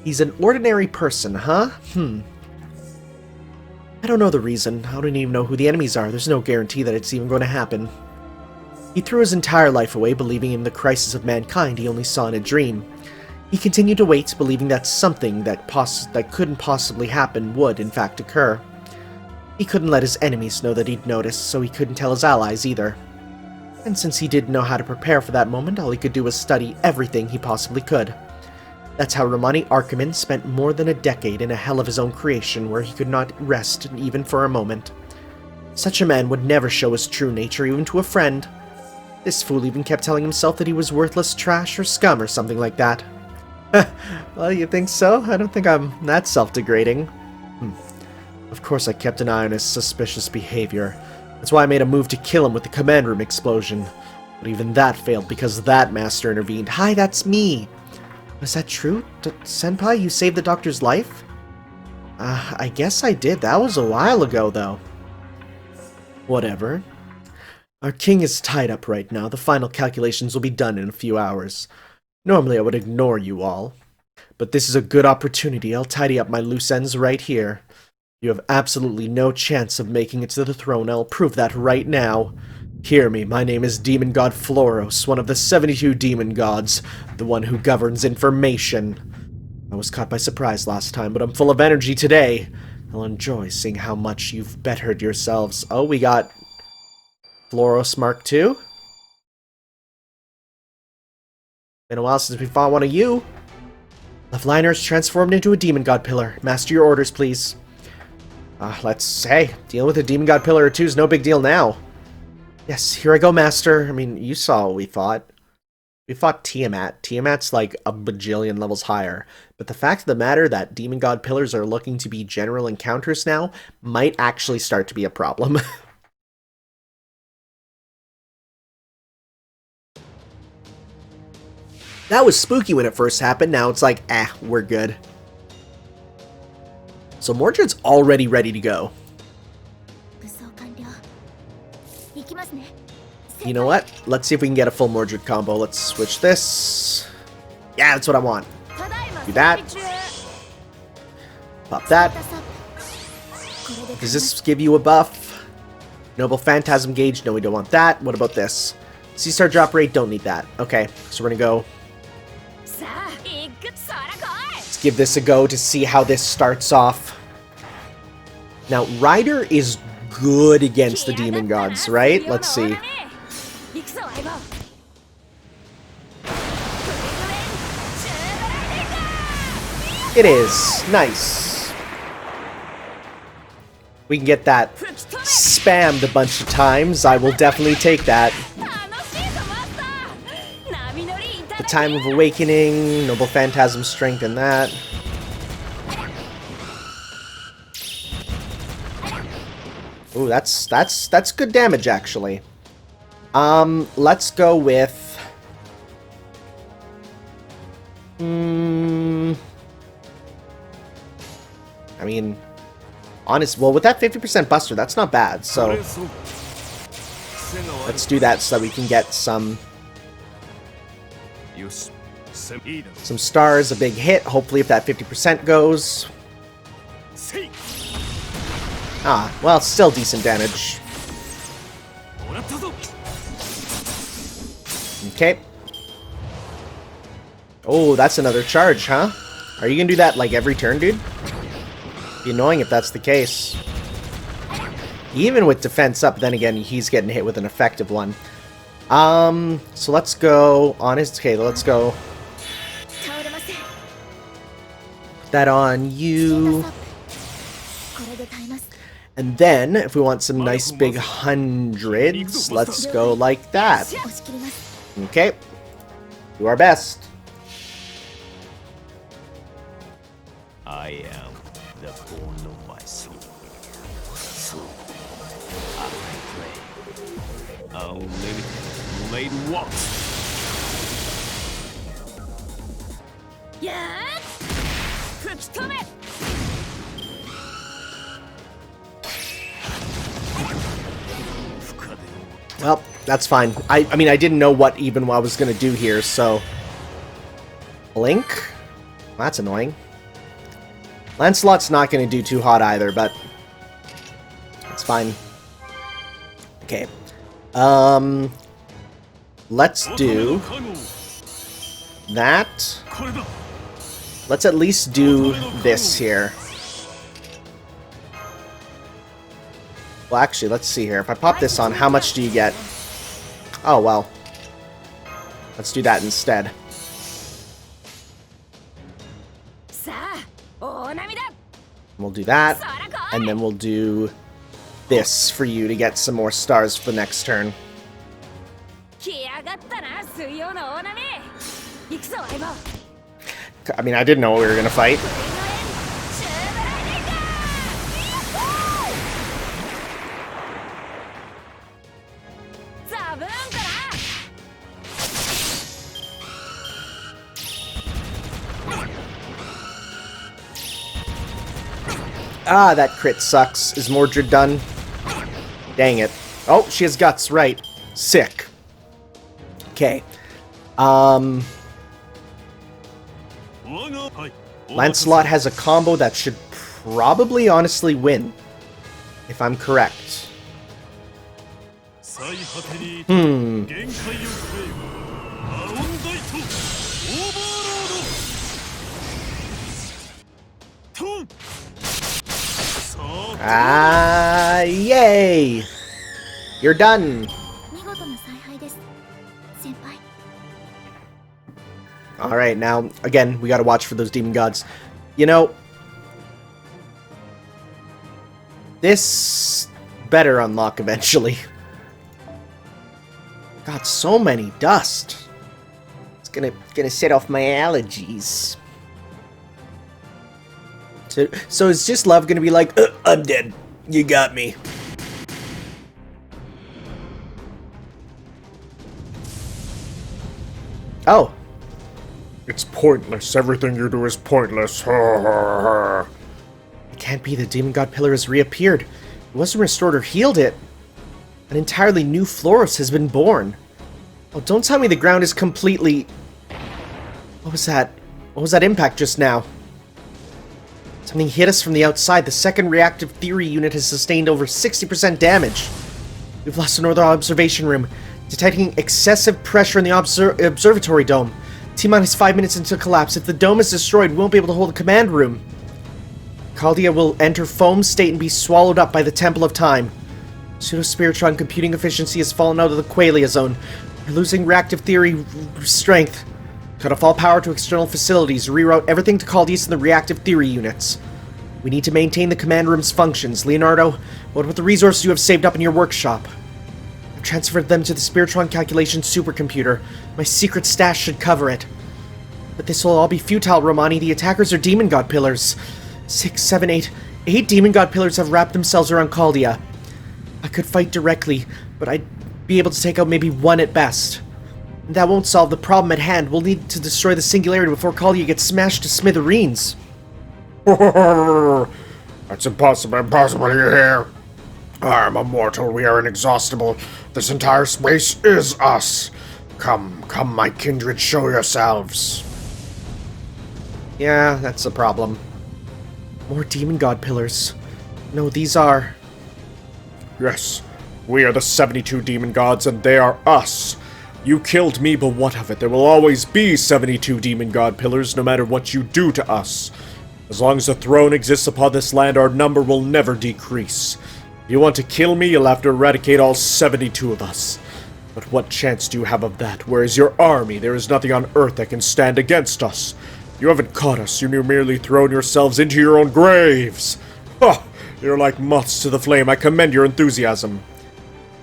He's an ordinary person, huh? I don't know the reason. I don't even know who the enemies are. There's no guarantee that it's even going to happen. He threw his entire life away, believing in the crisis of mankind he only saw in a dream. He continued to wait, believing that something that couldn't possibly happen would, in fact, occur. He couldn't let his enemies know that he'd noticed, so he couldn't tell his allies either. And since he didn't know how to prepare for that moment, all he could do was study everything he possibly could. That's how Romani Archiman spent more than a decade in a hell of his own creation where he could not rest even for a moment. Such a man would never show his true nature even to a friend. This fool even kept telling himself that he was worthless trash or scum or something like that. Well, you think so? I don't think I'm that self-degrading. Of course I kept an eye on his suspicious behavior. That's why I made a move to kill him with the command room explosion. But even that failed because that master intervened. Hi, that's me! Is that true? Senpai, you saved the doctor's life? I guess I did. That was a while ago, though. Whatever. Our king is tied up right now. The final calculations will be done in a few hours. Normally I would ignore you all. But this is a good opportunity. I'll tidy up my loose ends right here. You have absolutely no chance of making it to the throne. I'll prove that right now. Hear me, my name is Demon God Floros, one of the 72 demon gods, the one who governs information. I was caught by surprise last time, but I'm full of energy today. I'll enjoy seeing how much you've bettered yourselves. Oh, we got Floros Mark II. Been a while since we fought one of you. Loveliners transformed into a demon god pillar. Master your orders, please. Dealing with a demon god pillar or two is no big deal now. Yes, here I go, Master. I mean, you saw what we fought. We fought Tiamat. Tiamat's like a bajillion levels higher. But the fact of the matter that Demon God Pillars are looking to be general encounters now might actually start to be a problem. That was spooky when it first happened. Now it's like, we're good. So Mordred's already ready to go. You know what? Let's see if we can get a full Mordred combo. Let's switch this. Yeah, that's what I want. Do that. Pop that. Does this give you a buff? Noble Phantasm Gauge. No, we don't want that. What about this? C-Star Drop Rate. Don't need that. Okay, so we're gonna go. Let's give this a go to see how this starts off. Now, Ryder is good against the demon gods, right? Let's see. It is. Nice. We can get that spammed a bunch of times. I will definitely take that. The Time of Awakening, Noble Phantasm Strength, and that. Ooh, that's good damage, actually. Let's go with... I mean, well, with that 50% buster, that's not bad, so... Let's do that so that we can get some stars, a big hit, hopefully if that 50% goes. Ah, well, still decent damage. Okay. Oh, that's another charge, huh? Are you gonna do that, like, every turn, dude? Be annoying if that's the case. Even with defense up, then again, he's getting hit with an effective one. So let's go... Honest... Okay, let's go... Put that on you... And then, if we want some nice big hundreds, let's go like that. Okay. Do our best. I am the bone of my soul. So, I pray. Unlimited blade walks. Yeah. Well, that's fine. I mean, I didn't know what even I was going to do here, so... Blink? Well, that's annoying. Lancelot's not going to do too hot either, but... It's fine. Okay. Let's do... that. Let's at least do this here. Well, actually, let's see here. If I pop this on, how much do you get? Oh, well. Let's do that instead. We'll do that, and then we'll do this for you to get some more stars for the next turn. I mean, I didn't know we were going to fight. Ah, that crit sucks. Is Mordred done? Dang it. Oh, she has guts, right. Sick. Okay. Lancelot has a combo that should probably honestly win. If I'm correct. Ah, yay! You're done. Alright, now, again, we gotta watch for those demon gods. You know, this better unlock eventually. Got so many dust. It's gonna set off my allergies. So is just love gonna be like, I'm dead. You got me. Oh. It's pointless. Everything you do is pointless. It can't be. The demon god pillar has reappeared. It wasn't restored or healed it. An entirely new Floros has been born. Oh, don't tell me the ground is completely... What was that? What was that impact just now? Something hit us from the outside. The second reactive theory unit has sustained over 60% damage. We've lost the northern observation room. Detecting excessive pressure in the observatory dome. T-minus 5 minutes into collapse. If the dome is destroyed, we won't be able to hold the command room. Chaldea will enter foam state and be swallowed up by the Temple of Time. Pseudo-Spiritron computing efficiency has fallen out of the Qualia zone. We're losing reactive theory strength. Cut off all power to external facilities, reroute everything to Caldeus and the reactive theory units. We need to maintain the command room's functions. Leonardo, what with the resources you have saved up in your workshop? I've transferred them to the Spiritron calculation supercomputer. My secret stash should cover it. But this will all be futile, Romani. The attackers are demon god pillars. 6, 7, 8. 8 demon god pillars have wrapped themselves around Caldia. I could fight directly, but I'd be able to take out maybe one at best. And that won't solve the problem at hand. We'll need to destroy the Singularity before Caldia gets smashed to smithereens. That's impossible, you hear? I am immortal, we are inexhaustible. This entire space is us. Come, my kindred, show yourselves. Yeah, that's a problem. More demon god pillars. No, these are... Yes, we are the 72 demon gods, and they are us. You killed me, but what of it? There will always be 72 demon god pillars, no matter what you do to us. As long as the throne exists upon this land, our number will never decrease. If you want to kill me, you'll have to eradicate all 72 of us. But what chance do you have of that? Where is your army? There is nothing on Earth that can stand against us. You haven't caught us. You've merely thrown yourselves into your own graves. Ha! You're like moths to the flame. I commend your enthusiasm.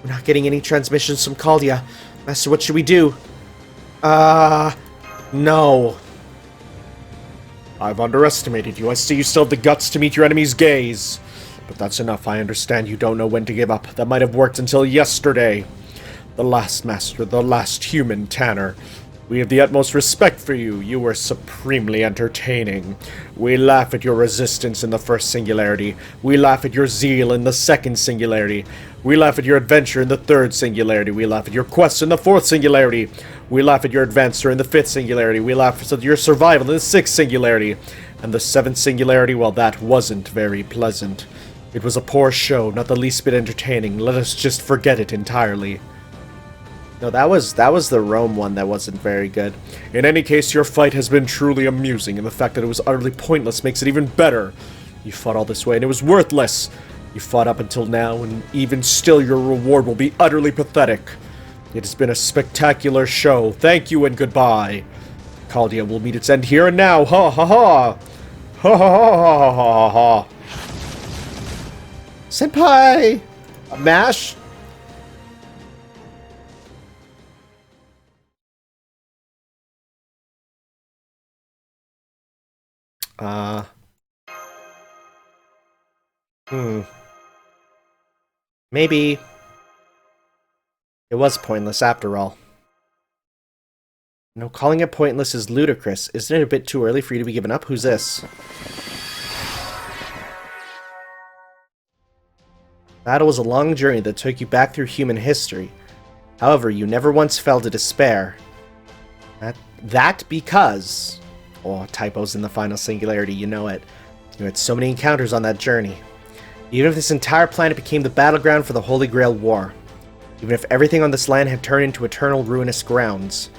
We're not getting any transmissions from Caldia. Master, what should we do? No. I've underestimated you. I see you still have the guts to meet your enemy's gaze. But that's enough. I understand you don't know when to give up. That might have worked until yesterday. The last master, the last human Tanner. We have the utmost respect for you. You were supremely entertaining. We laugh at your resistance in the first Singularity. We laugh at your zeal in the second Singularity. We laugh at your adventure in the third Singularity. We laugh at your quest in the fourth Singularity. We laugh at your adventure in the fifth Singularity. We laugh at your survival in the sixth Singularity. And the seventh Singularity, well, that wasn't very pleasant. It was a poor show, not the least bit entertaining. Let us just forget it entirely. No, that was the Rome one that wasn't very good. In any case, your fight has been truly amusing, and the fact that it was utterly pointless makes it even better. You fought all this way, and it was worthless. You fought up until now, and even still your reward will be utterly pathetic. It has been a spectacular show. Thank you and goodbye. Caldia will meet its end here and now. Ha ha ha! Ha ha ha ha ha ha! Senpai! Mash? Maybe. It was pointless after all. No, calling it pointless is ludicrous. Isn't it a bit too early for you to be given up? Who's this? Battle was a long journey that took you back through human history. However, you never once fell to despair. That because... Oh, typos in the final Singularity, you know it. You had so many encounters on that journey. Even if this entire planet became the battleground for the Holy Grail War. Even if everything on this land had turned into eternal ruinous grounds.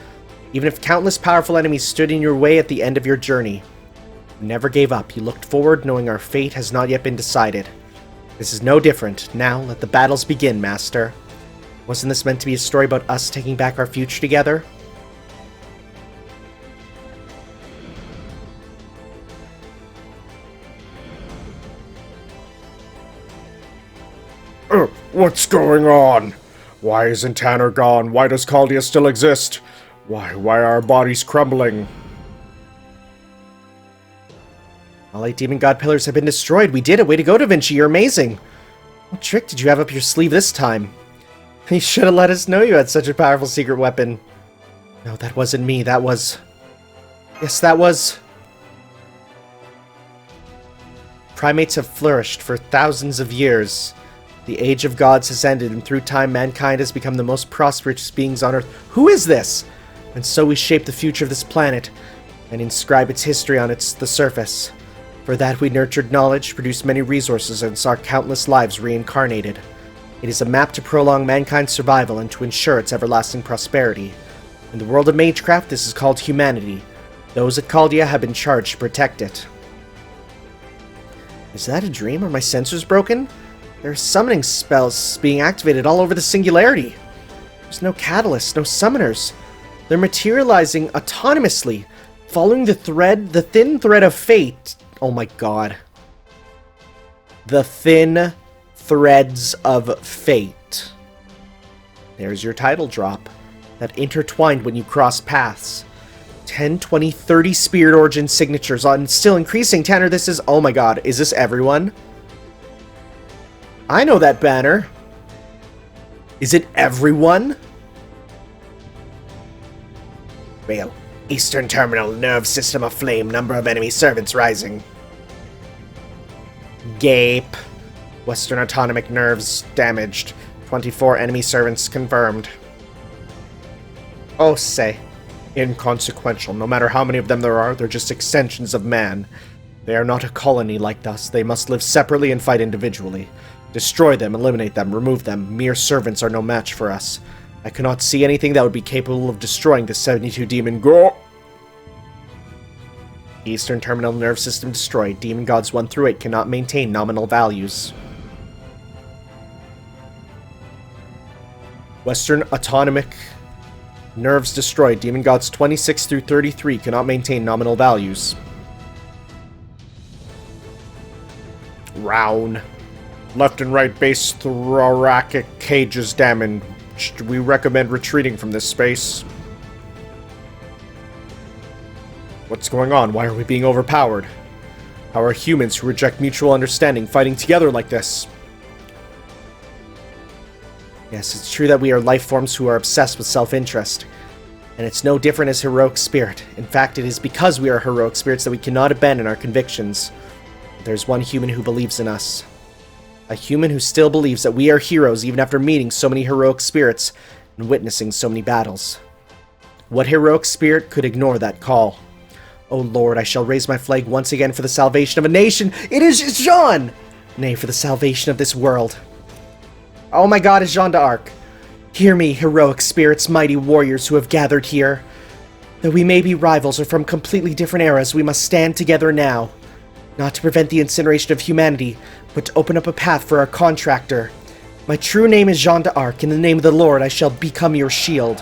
Even if countless powerful enemies stood in your way at the end of your journey. You never gave up. You looked forward, knowing our fate has not yet been decided. This is no different. Now, let the battles begin, Master. Wasn't this meant to be a story about us taking back our future together? What's going on? Why isn't Tanner gone? Why does Caldia still exist? Why are our bodies crumbling? All 8 demon god pillars have been destroyed. We did it. Way to go, Da Vinci. You're amazing. What trick did you have up your sleeve this time? You should have let us know you had such a powerful secret weapon. No, that wasn't me. That was... Yes, that was... Primates have flourished for thousands of years. The age of gods has ended, and through time, mankind has become the most prosperous beings on Earth. Who is this? And so we shape the future of this planet, and inscribe its history on the surface. For that we nurtured knowledge, produced many resources, and saw countless lives reincarnated. It is a map to prolong mankind's survival and to ensure its everlasting prosperity. In the world of Magecraft, this is called humanity. Those at Caldia have been charged to protect it. Is that a dream? Are my sensors broken? There are summoning spells being activated all over the Singularity. There's no catalyst, no summoners. They're materializing autonomously, following the thin thread of fate. Oh my god. The thin threads of fate. There's your title drop. That intertwined when you cross paths. 10, 20, 30 Spirit Origin signatures on still increasing. Tanner, this is... Oh my god, is this everyone? I know that banner. Is it everyone? Well, Eastern Terminal, nerve system aflame, number of enemy servants rising. Gape. Western autonomic nerves damaged. 24 enemy servants confirmed. Oh, say. Inconsequential. No matter how many of them there are, they're just extensions of man. They are not a colony like us. They must live separately and fight individually. Destroy them, eliminate them, remove them. Mere servants are no match for us. I cannot see anything that would be capable of destroying the 72 demon go. Eastern Terminal nerve system destroyed. Demon gods 1 through 8 cannot maintain nominal values. Western autonomic nerves destroyed. Demon gods 26 through 33 cannot maintain nominal values. Round. Left and right base thoracic cages damaged. We recommend retreating from this space. What's going on? Why are we being overpowered? How are humans who reject mutual understanding fighting together like this? Yes, it's true that we are life forms who are obsessed with self-interest. And it's no different as heroic spirit. In fact, it is because we are heroic spirits that we cannot abandon our convictions. But there's one human who believes in us. A human who still believes that we are heroes even after meeting so many heroic spirits and witnessing so many battles. What heroic spirit could ignore that call? Oh Lord, I shall raise my flag once again for the salvation of a nation. It is Jean! Nay, for the salvation of this world. Oh my god, it's Jeanne d'Arc. Hear me, heroic spirits, mighty warriors who have gathered here. Though we may be rivals or from completely different eras, we must stand together now. Not to prevent the incineration of humanity, but to open up a path for our contractor. My true name is Jeanne d'Arc. In the name of the Lord, I shall become your shield.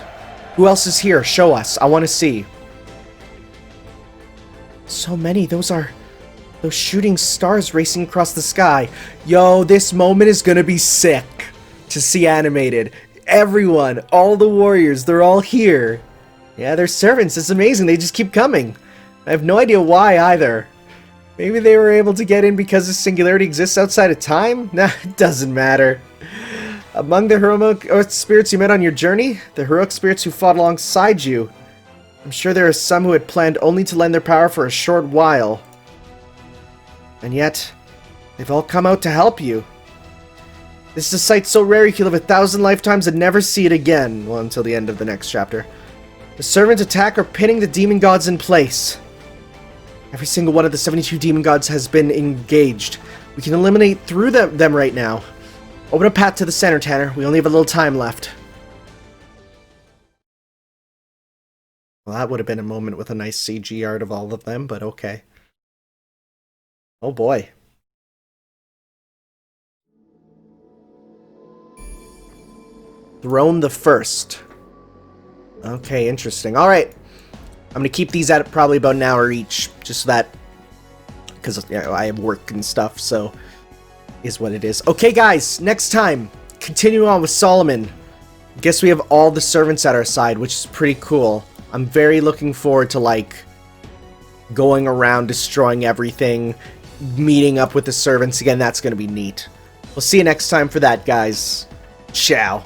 Who else is here? Show us. I want to see. So many. Those shooting stars racing across the sky. Yo, this moment is gonna be sick to see animated. Everyone, all the warriors, they're all here. Yeah, they're servants. It's amazing. They just keep coming. I have no idea why either. Maybe they were able to get in because the singularity exists outside of time? Nah, it doesn't matter. Among the heroic spirits you met on your journey, the heroic spirits who fought alongside you, I'm sure there are some who had planned only to lend their power for a short while. And yet, they've all come out to help you. This is a sight so rare you could live 1,000 lifetimes and never see it again. Well, until the end of the next chapter. The servant attack are pinning the demon gods in place. Every single one of the 72 demon gods has been engaged. We can eliminate through them right now. Open a path to the center, Tanner. We only have a little time left. Well, that would have been a moment with a nice CG art of all of them, but okay. Oh boy. Throne the First. Okay, interesting. Alright. I'm gonna keep these at probably about an hour each, just so that, because you know, I have work and stuff, so is what it is. Okay, guys, next time, continue on with Solomon. Guess we have all the servants at our side, which is pretty cool. I'm very looking forward to, like, going around, destroying everything, meeting up with the servants again. That's gonna be neat. We'll see you next time for that, guys. Ciao.